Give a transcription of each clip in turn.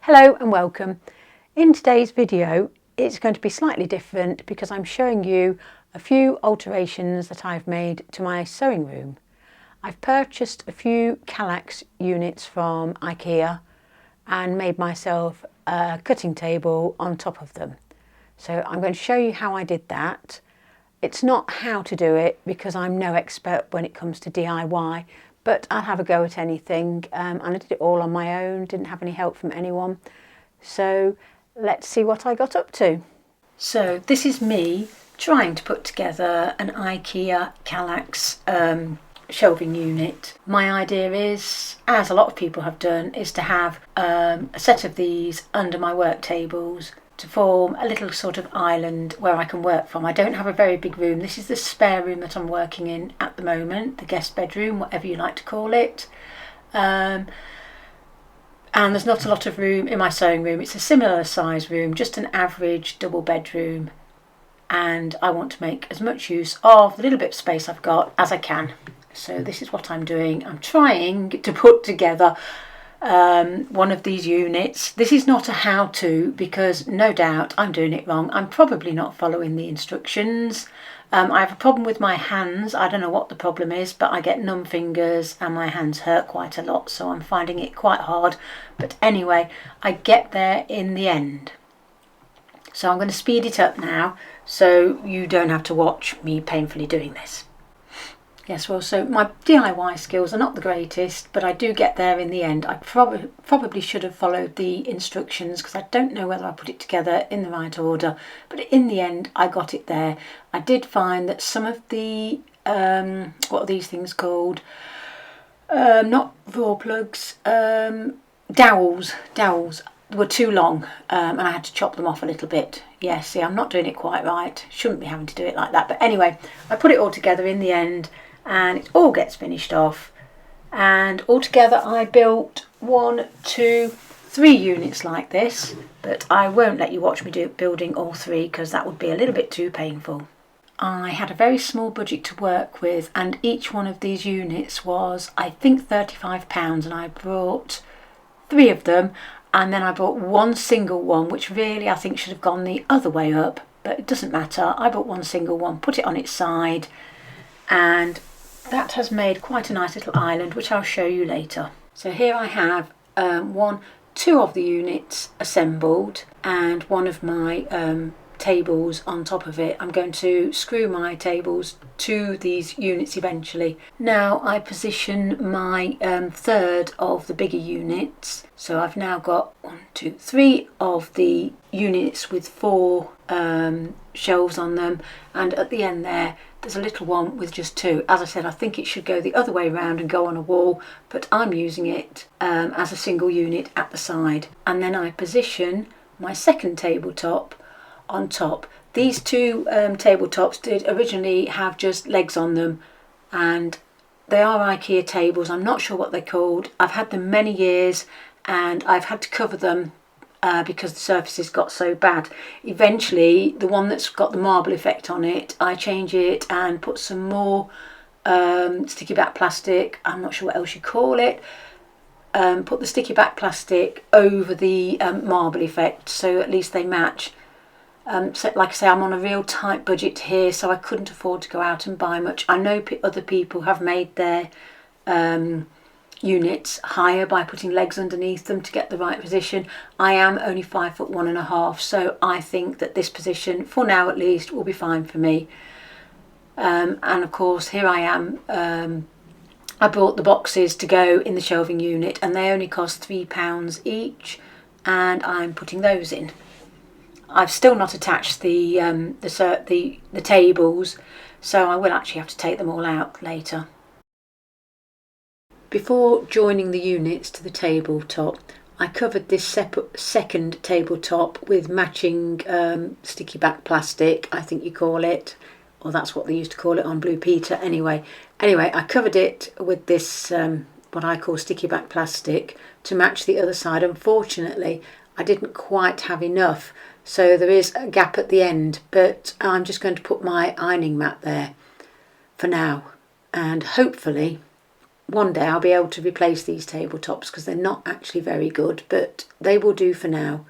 Hello and welcome. In today's video it's going to be slightly different because I'm showing you a few alterations that I've made to my sewing room. I've purchased a few KALLAX units from Ikea and made myself a cutting table on top of them. So I'm going to show you how I did that. It's not how to do it because I'm no expert when it comes to DIY, but I'll have a go at anything, and I did it all on my own, didn't have any help from anyone. So let's see what I got up to. So this is me trying to put together an Ikea KALLAX shelving unit. My idea is, as a lot of people have done, is to have a set of these under my work tables to form a little sort of island where I can work from. I don't have a very big room. This is the spare room that I'm working in at the moment, the guest bedroom, whatever you like to call it. And there's not a lot of room in my sewing room. It's a similar size room, just an average double bedroom. And I want to make as much use of the little bit of space I've got as I can. So this is what I'm doing. I'm trying to put together one of these units. This is not a how-to because no doubt I'm doing it wrong. I'm probably not following the instructions. I have a problem with my hands. I don't know what the problem is, but I get numb fingers and my hands hurt quite a lot, so I'm finding it quite hard. But anyway, I get there in the end. So I'm going to speed it up now so you don't have to watch me painfully doing this. Yes, well, so my DIY skills are not the greatest, but I do get there in the end. I probably should have followed the instructions because I don't know whether I put it together in the right order, but in the end I got it there. I did find that some of the, what are these things called? Not raw plugs, dowels were too long, and I had to chop them off a little bit. Yeah, see, I'm not doing it quite right. Shouldn't be having to do it like that. But anyway, I put it all together in the end, and it all gets finished off. And altogether I built 1, 2, 3 units like this, but I won't let you watch me building all 3 because that would be a little bit too painful. I had a very small budget to work with, and each one of these units was, I think, £35, and I bought 3 of them, and then I bought one single one, which really I think should have gone the other way up, but it doesn't matter. I bought one single one, put it on its side, and that has made quite a nice little island, which I'll show you later. So here I have 2 of the units assembled and one of my tables on top of it. I'm going to screw my tables to these units eventually. Now I position my third of the bigger units. So I've now got 1, 2, 3 of the units with 4 shelves on them, and at the end there's a little one with just 2. As I said, I think it should go the other way around and go on a wall, but I'm using it as a single unit at the side. And then I position my second tabletop on top. These 2 tabletops did originally have just legs on them, and they are IKEA tables. I'm not sure what they're called. I've had them many years and I've had to cover them because the surfaces got so bad. Eventually, the one that's got the marble effect on it, I change it and put some more sticky back plastic, I'm not sure what else you call it, put the sticky back plastic over the marble effect so at least they match. So like I say, I'm on a real tight budget here, so I couldn't afford to go out and buy much. I know other people have made their units higher by putting legs underneath them to get the right position. I am only 5'1½", so I think that this position, for now at least, will be fine for me. And of course, here I am. I bought the boxes to go in the shelving unit, and they only cost £3 each, and I'm putting those in. I've still not attached the tables, so I will actually have to take them all out later. Before joining the units to the tabletop, I covered this second tabletop with matching sticky back plastic, I think you call it, or that's what they used to call it on Blue Peter. Anyway, I covered it with this what I call sticky back plastic to match the other side. Unfortunately, I didn't quite have enough, so there is a gap at the end, but I'm just going to put my ironing mat there for now, and hopefully one day I'll be able to replace these tabletops because they're not actually very good, but they will do for now.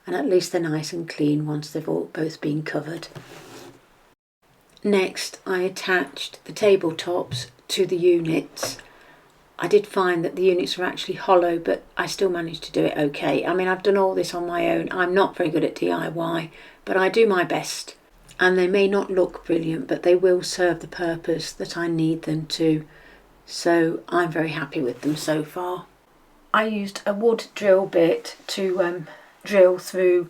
And at least they're nice and clean once they've all both been covered. Next, I attached the tabletops to the units. I did find that the units were actually hollow, but I still managed to do it okay. I mean, I've done all this on my own. I'm not very good at DIY, but I do my best. And they may not look brilliant, but they will serve the purpose that I need them to. So I'm very happy with them so far. I used a wood drill bit to drill through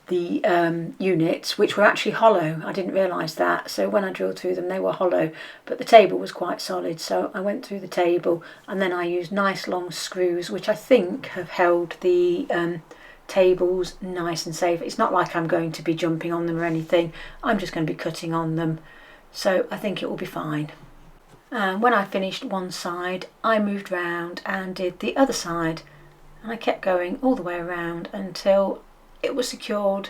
the units, which were actually hollow. I didn't realise that, so when I drilled through them they were hollow, but the table was quite solid, so I went through the table and then I used nice long screws, which I think have held the tables nice and safe. It's not like I'm going to be jumping on them or anything. I'm just going to be cutting on them, so I think it will be fine. And when I finished one side, I moved round and did the other side, and I kept going all the way around until it was secured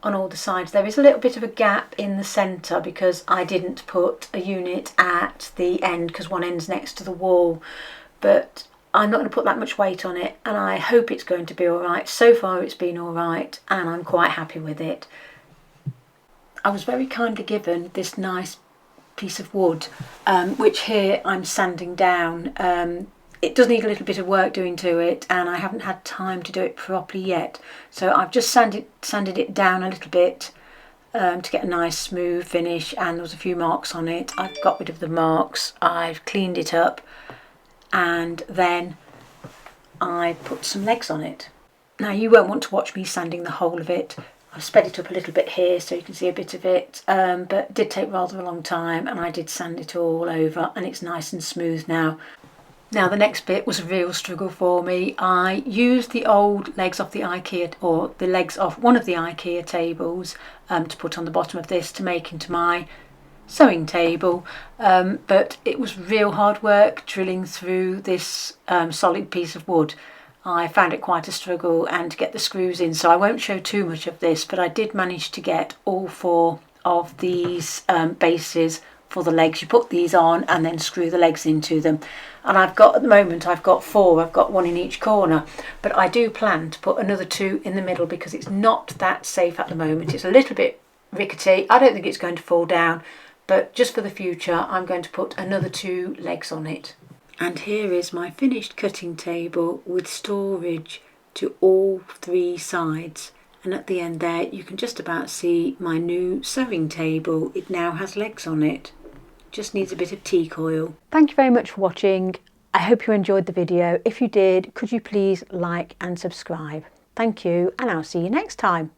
on all the sides. There is a little bit of a gap in the centre because I didn't put a unit at the end because one end's next to the wall, but I'm not going to put that much weight on it, and I hope it's going to be alright. So far it's been alright and I'm quite happy with it. I was very kindly given this nice piece of wood, which here I'm sanding down. It does need a little bit of work doing to it, and I haven't had time to do it properly yet, so I've just sanded it down a little bit to get a nice smooth finish, and there was a few marks on it. I've got rid of the marks, I've cleaned it up, and then I put some legs on it. Now you won't want to watch me sanding the whole of it. I've sped it up a little bit here so you can see a bit of it, but it did take rather a long time, and I did sand it all over and it's nice and smooth now. Now the next bit was a real struggle for me. I used the old legs off the Ikea, or the legs off one of the Ikea tables to put on the bottom of this to make into my sewing table, but it was real hard work drilling through this solid piece of wood. I found it quite a struggle and to get the screws in, so I won't show too much of this, but I did manage to get all four of these bases for the legs. You put these on and then screw the legs into them, and at the moment I've got four. I've got one in each corner, but I do plan to put another two in the middle because it's not that safe at the moment. It's a little bit rickety. I don't think it's going to fall down, but just for the future I'm going to put another two legs on it. And here is my finished cutting table with storage to all three sides. And at the end there you can just about see my new sewing table. It now has legs on it. Just needs a bit of teak oil. Thank you very much for watching. I hope you enjoyed the video. If you did, could you please like and subscribe? Thank you, and I'll see you next time.